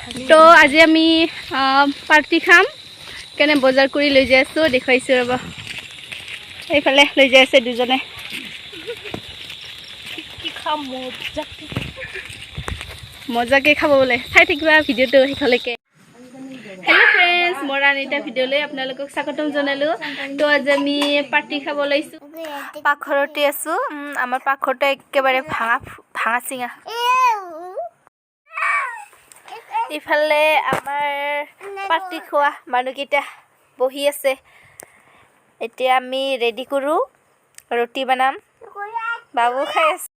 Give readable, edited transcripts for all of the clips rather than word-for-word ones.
তো আজি আমি পাৰ্টি খাম কেনে বজাৰ কৰি লৈ যাই আছো দেখাইছো ৰব এইফালে লৈ যাই আছে দুজনে কি খাম মজাকে খাব বলে চাই থাকিবা ভিডিওটো হেকলৈকে हेलो फ्रेंड्स मोर आनिता भिडिओ ले आपनालोকক स्वागतम जनालो तो आज आमी पार्टी खाब लाइसु पाखरते आसु आमार पाखरटा एकेबारे भाঙা सिङा इफाले आमार पार्टी खोआ मानुकिटा बहि आछे एतिया आमी रेडी करू रोटी बनाम बाबू खाइ आछे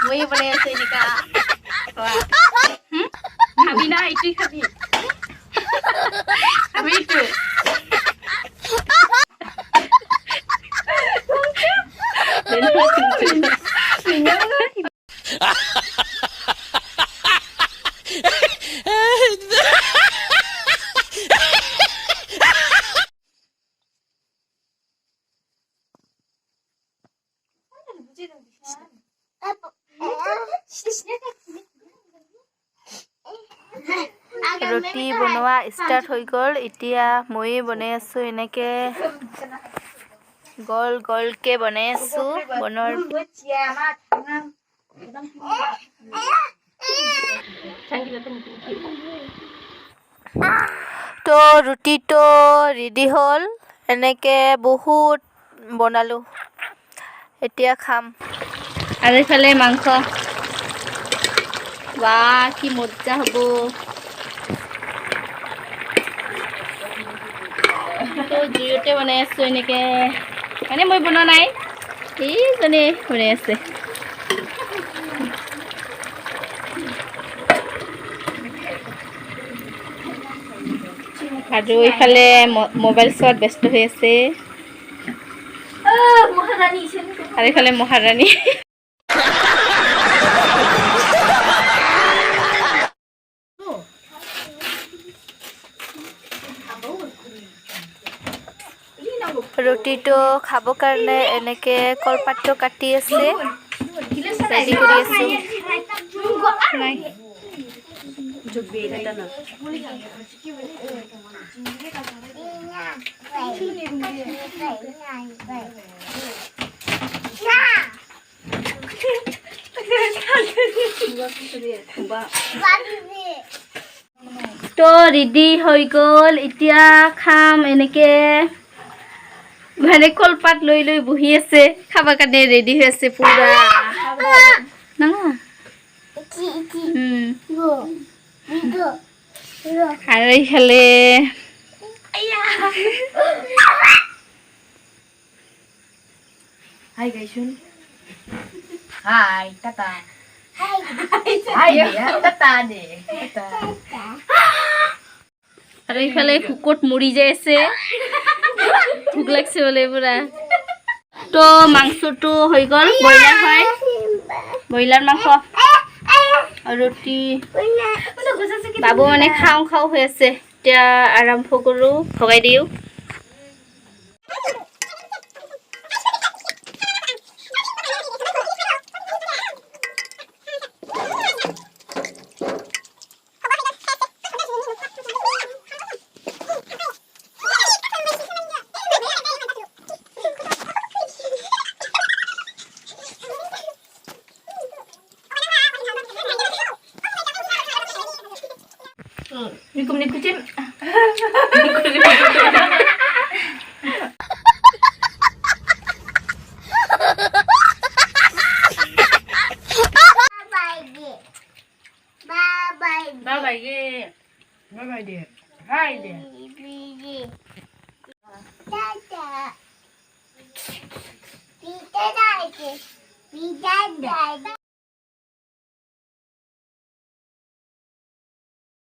वही बने ऐसे निका खाबी ना इतु खाबी अबे इतु रोटी बनवा स्टार्ट हो गल इतिया মই বনাই আছো এনেকে গোল গোল কে বনাই আছো বনৰ তো रुटी तो रेडी হল এনেকে বহুত বনালো এতিয়া খাম আৰু ইফালে মাংস वाह की मजा हबो तो जुयते बनाई आছো এনেকে মানে মই বনা নাই এই জনে বনাই আছে আৰু ইফালে মোবাইল চোৱাত ব্যস্ত হৈ আছে মহাৰাণী আৰু ইফালে মহাৰাণী रोटी तो खाब कारणे एनेके कलपातটো काटी আছে रेडी কৰি আছো নাই জুবি এটা না तो रेडी হৈ গল এতিয়া খাম এনেকে মানে কলপাত লৈ লৈ বহি আছে খাবা কানে ৰেডি হৈ আছে পুরা না আর এইখালে হাই গাইছুন হাই টাটা হাই হাই টাটা দে টাটা আর এইখালে ফুকট মরি যাইছে ভুক লাগছে বলে পুরা তো মাংসটো হৈ গল বইলার হয় বইলার মাংস रोटी बाबू মানে খাও খাও হৈ আছে এতিয়া আৰম্ভ কৰো ভগাই দিও Nikum nikutim. Bye bye. Bye dear. Hi dear. Pizza. Pizza.